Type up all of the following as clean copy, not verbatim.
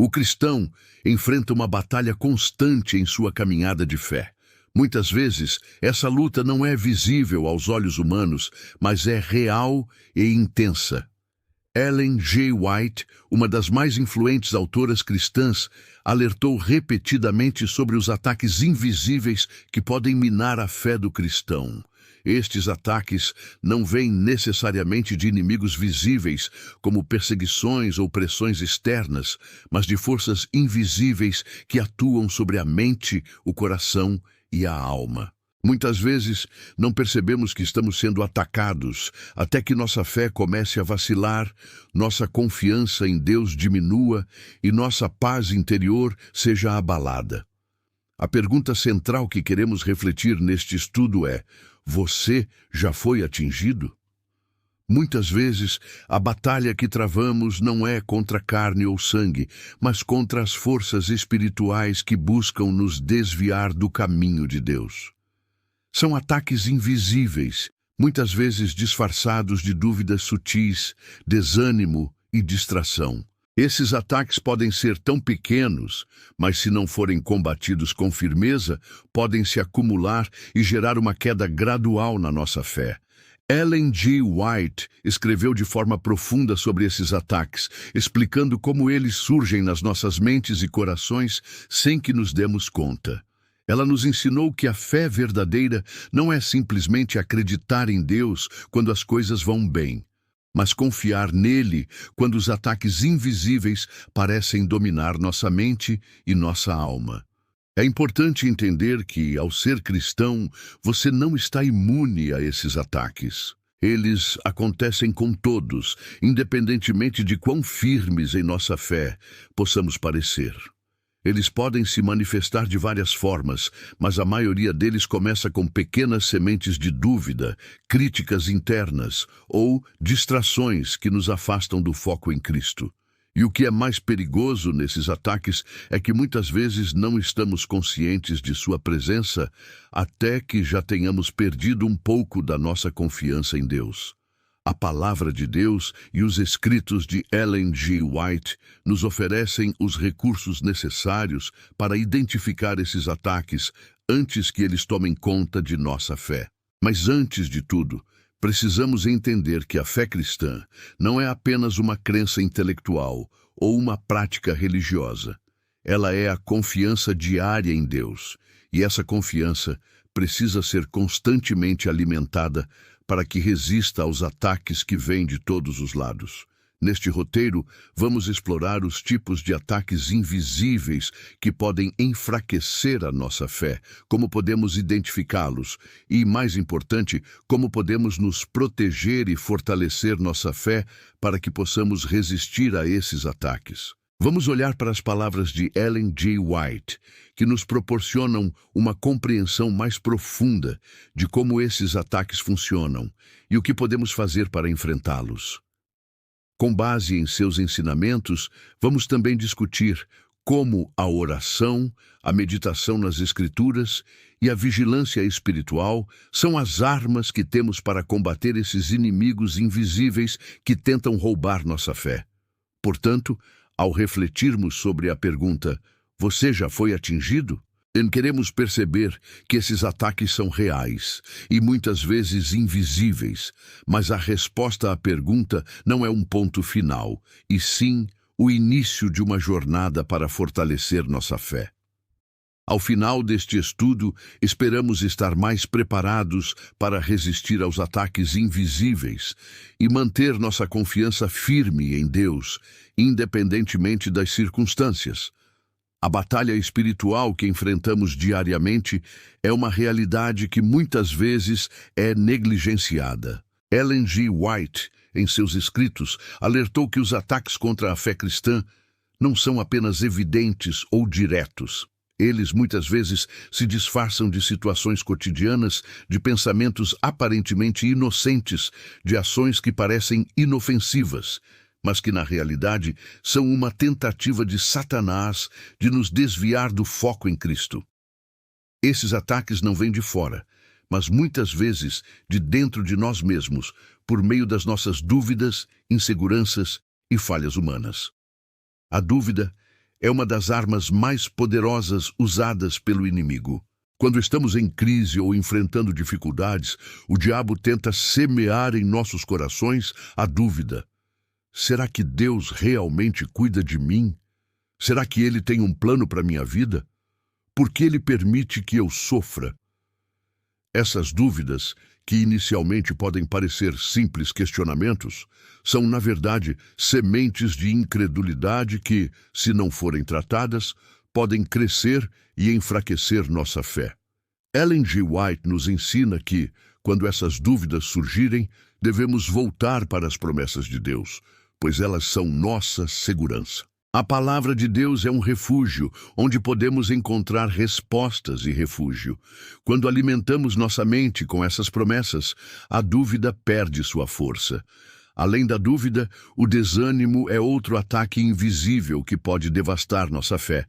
O cristão enfrenta uma batalha constante em sua caminhada de fé. Muitas vezes, essa luta não é visível aos olhos humanos, mas é real e intensa. Ellen G. White, uma das mais influentes autoras cristãs, alertou repetidamente sobre os ataques invisíveis que podem minar a fé do cristão. Estes ataques não vêm necessariamente de inimigos visíveis, como perseguições ou pressões externas, mas de forças invisíveis que atuam sobre a mente, o coração e a alma. Muitas vezes não percebemos que estamos sendo atacados, até que nossa fé comece a vacilar, nossa confiança em Deus diminua e nossa paz interior seja abalada. A pergunta central que queremos refletir neste estudo é: você já foi atingido? Muitas vezes, a batalha que travamos não é contra carne ou sangue, mas contra as forças espirituais que buscam nos desviar do caminho de Deus. São ataques invisíveis, muitas vezes disfarçados de dúvidas sutis, desânimo e distração. Esses ataques podem ser tão pequenos, mas se não forem combatidos com firmeza, podem se acumular e gerar uma queda gradual na nossa fé. Ellen G. White escreveu de forma profunda sobre esses ataques, explicando como eles surgem nas nossas mentes e corações sem que nos demos conta. Ela nos ensinou que a fé verdadeira não é simplesmente acreditar em Deus quando as coisas vão bem, mas confiar nele quando os ataques invisíveis parecem dominar nossa mente e nossa alma. É importante entender que, ao ser cristão, você não está imune a esses ataques. Eles acontecem com todos, independentemente de quão firmes em nossa fé possamos parecer. Eles podem se manifestar de várias formas, mas a maioria deles começa com pequenas sementes de dúvida, críticas internas ou distrações que nos afastam do foco em Cristo. E o que é mais perigoso nesses ataques é que muitas vezes não estamos conscientes de sua presença até que já tenhamos perdido um pouco da nossa confiança em Deus. A palavra de Deus e os escritos de Ellen G. White nos oferecem os recursos necessários para identificar esses ataques antes que eles tomem conta de nossa fé. Mas antes de tudo, precisamos entender que a fé cristã não é apenas uma crença intelectual ou uma prática religiosa. Ela é a confiança diária em Deus, e essa confiança precisa ser constantemente alimentada para que resista aos ataques que vêm de todos os lados. Neste roteiro, vamos explorar os tipos de ataques invisíveis que podem enfraquecer a nossa fé, como podemos identificá-los e, mais importante, como podemos nos proteger e fortalecer nossa fé para que possamos resistir a esses ataques. Vamos olhar para as palavras de Ellen G. White, que nos proporcionam uma compreensão mais profunda de como esses ataques funcionam e o que podemos fazer para enfrentá-los. Com base em seus ensinamentos, vamos também discutir como a oração, a meditação nas Escrituras e a vigilância espiritual são as armas que temos para combater esses inimigos invisíveis que tentam roubar nossa fé. Portanto, ao refletirmos sobre a pergunta, você já foi atingido? Queremos perceber que esses ataques são reais e muitas vezes invisíveis, mas a resposta à pergunta não é um ponto final, e sim o início de uma jornada para fortalecer nossa fé. Ao final deste estudo, esperamos estar mais preparados para resistir aos ataques invisíveis e manter nossa confiança firme em Deus, independentemente das circunstâncias. A batalha espiritual que enfrentamos diariamente é uma realidade que muitas vezes é negligenciada. Ellen G. White, em seus escritos, alertou que os ataques contra a fé cristã não são apenas evidentes ou diretos. Eles muitas vezes se disfarçam de situações cotidianas, de pensamentos aparentemente inocentes, de ações que parecem inofensivas, mas que na realidade são uma tentativa de Satanás de nos desviar do foco em Cristo. Esses ataques não vêm de fora, mas muitas vezes de dentro de nós mesmos, por meio das nossas dúvidas, inseguranças e falhas humanas. A dúvida é uma das armas mais poderosas usadas pelo inimigo. Quando estamos em crise ou enfrentando dificuldades, o diabo tenta semear em nossos corações a dúvida. Será que Deus realmente cuida de mim? Será que Ele tem um plano para minha vida? Por que Ele permite que eu sofra? Essas dúvidas, que inicialmente podem parecer simples questionamentos, são, na verdade, sementes de incredulidade que, se não forem tratadas, podem crescer e enfraquecer nossa fé. Ellen G. White nos ensina que, quando essas dúvidas surgirem, devemos voltar para as promessas de Deus, pois elas são nossa segurança. A palavra de Deus é um refúgio, onde podemos encontrar respostas e refúgio. Quando alimentamos nossa mente com essas promessas, a dúvida perde sua força. Além da dúvida, o desânimo é outro ataque invisível que pode devastar nossa fé.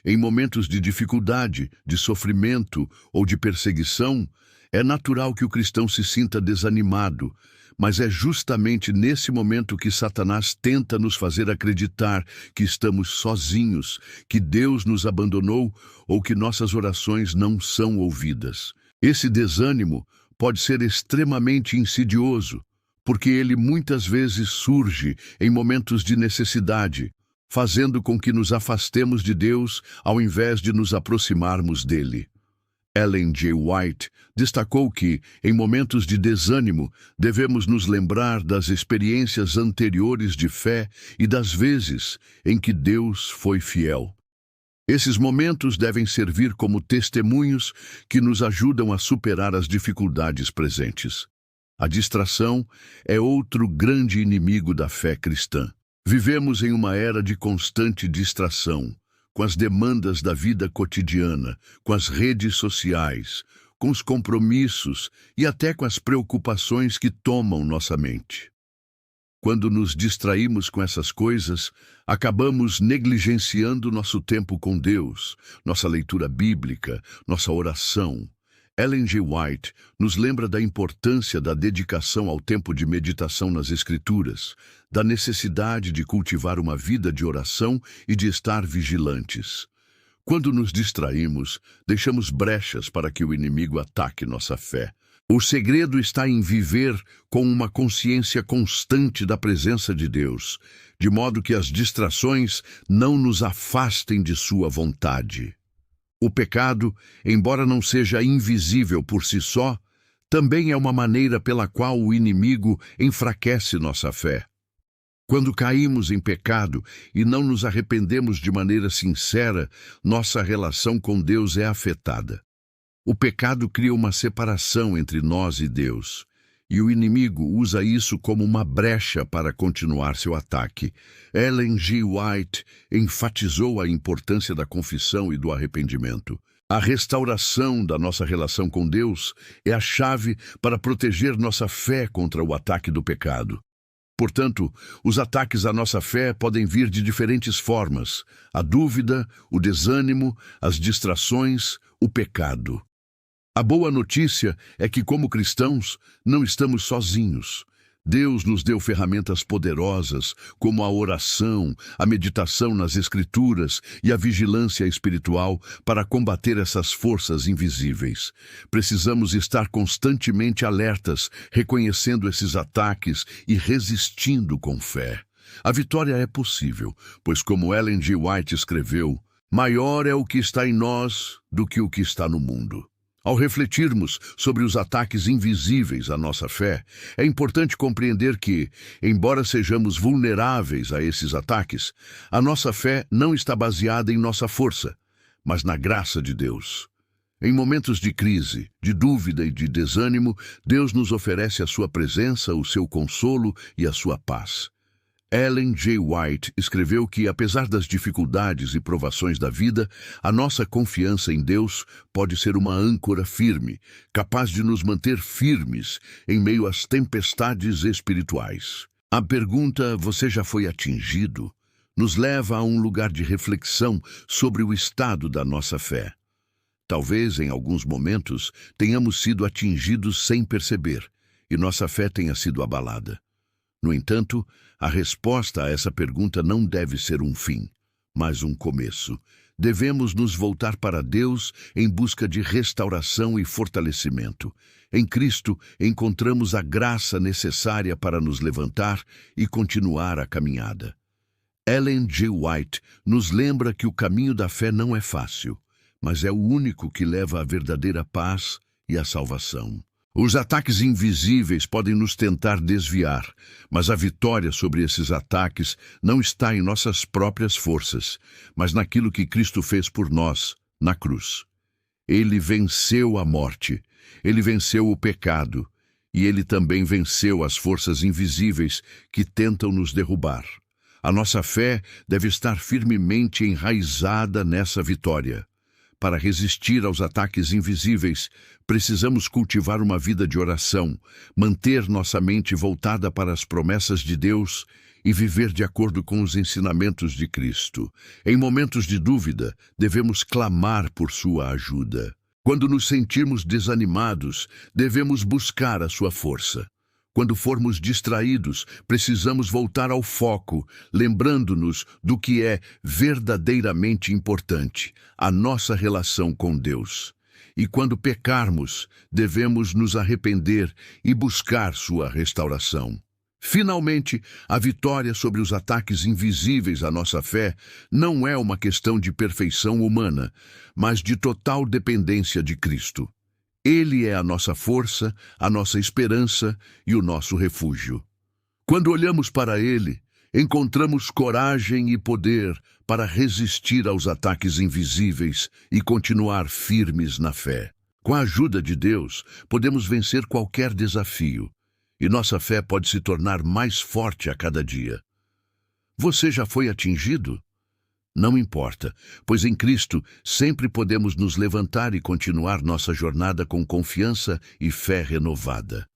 Em momentos de dificuldade, de sofrimento ou de perseguição, é natural que o cristão se sinta desanimado, mas é justamente nesse momento que Satanás tenta nos fazer acreditar que estamos sozinhos, que Deus nos abandonou ou que nossas orações não são ouvidas. Esse desânimo pode ser extremamente insidioso, porque ele muitas vezes surge em momentos de necessidade, fazendo com que nos afastemos de Deus ao invés de nos aproximarmos dele. Ellen G. White destacou que, em momentos de desânimo, devemos nos lembrar das experiências anteriores de fé e das vezes em que Deus foi fiel. Esses momentos devem servir como testemunhos que nos ajudam a superar as dificuldades presentes. A distração é outro grande inimigo da fé cristã. Vivemos em uma era de constante distração, com as demandas da vida cotidiana, com as redes sociais, com os compromissos e até com as preocupações que tomam nossa mente. Quando nos distraímos com essas coisas, acabamos negligenciando nosso tempo com Deus, nossa leitura bíblica, nossa oração. Ellen G. White nos lembra da importância da dedicação ao tempo de meditação nas Escrituras, da necessidade de cultivar uma vida de oração e de estar vigilantes. Quando nos distraímos, deixamos brechas para que o inimigo ataque nossa fé. O segredo está em viver com uma consciência constante da presença de Deus, de modo que as distrações não nos afastem de sua vontade. O pecado, embora não seja invisível por si só, também é uma maneira pela qual o inimigo enfraquece nossa fé. Quando caímos em pecado e não nos arrependemos de maneira sincera, nossa relação com Deus é afetada. O pecado cria uma separação entre nós e Deus, e o inimigo usa isso como uma brecha para continuar seu ataque. Ellen G. White enfatizou a importância da confissão e do arrependimento. A restauração da nossa relação com Deus é a chave para proteger nossa fé contra o ataque do pecado. Portanto, os ataques à nossa fé podem vir de diferentes formas: a dúvida, o desânimo, as distrações, o pecado. A boa notícia é que, como cristãos, não estamos sozinhos. Deus nos deu ferramentas poderosas, como a oração, a meditação nas Escrituras e a vigilância espiritual para combater essas forças invisíveis. Precisamos estar constantemente alertas, reconhecendo esses ataques e resistindo com fé. A vitória é possível, pois, como Ellen G. White escreveu, maior é o que está em nós do que o que está no mundo. Ao refletirmos sobre os ataques invisíveis à nossa fé, é importante compreender que, embora sejamos vulneráveis a esses ataques, a nossa fé não está baseada em nossa força, mas na graça de Deus. Em momentos de crise, de dúvida e de desânimo, Deus nos oferece a sua presença, o seu consolo e a sua paz. Ellen G. White escreveu que, apesar das dificuldades e provações da vida, a nossa confiança em Deus pode ser uma âncora firme, capaz de nos manter firmes em meio às tempestades espirituais. A pergunta "você já foi atingido?" nos leva a um lugar de reflexão sobre o estado da nossa fé. Talvez, em alguns momentos, tenhamos sido atingidos sem perceber, e nossa fé tenha sido abalada. No entanto, a resposta a essa pergunta não deve ser um fim, mas um começo. Devemos nos voltar para Deus em busca de restauração e fortalecimento. Em Cristo, encontramos a graça necessária para nos levantar e continuar a caminhada. Ellen G. White nos lembra que o caminho da fé não é fácil, mas é o único que leva à verdadeira paz e à salvação. Os ataques invisíveis podem nos tentar desviar, mas a vitória sobre esses ataques não está em nossas próprias forças, mas naquilo que Cristo fez por nós, na cruz. Ele venceu a morte, ele venceu o pecado, e ele também venceu as forças invisíveis que tentam nos derrubar. A nossa fé deve estar firmemente enraizada nessa vitória. Para resistir aos ataques invisíveis, precisamos cultivar uma vida de oração, manter nossa mente voltada para as promessas de Deus e viver de acordo com os ensinamentos de Cristo. Em momentos de dúvida, devemos clamar por sua ajuda. Quando nos sentirmos desanimados, devemos buscar a sua força. Quando formos distraídos, precisamos voltar ao foco, lembrando-nos do que é verdadeiramente importante, a nossa relação com Deus. E quando pecarmos, devemos nos arrepender e buscar sua restauração. Finalmente, a vitória sobre os ataques invisíveis à nossa fé não é uma questão de perfeição humana, mas de total dependência de Cristo. Ele é a nossa força, a nossa esperança e o nosso refúgio. Quando olhamos para Ele, encontramos coragem e poder para resistir aos ataques invisíveis e continuar firmes na fé. Com a ajuda de Deus, podemos vencer qualquer desafio, e nossa fé pode se tornar mais forte a cada dia. Você já foi atingido? Não importa, pois em Cristo sempre podemos nos levantar e continuar nossa jornada com confiança e fé renovada.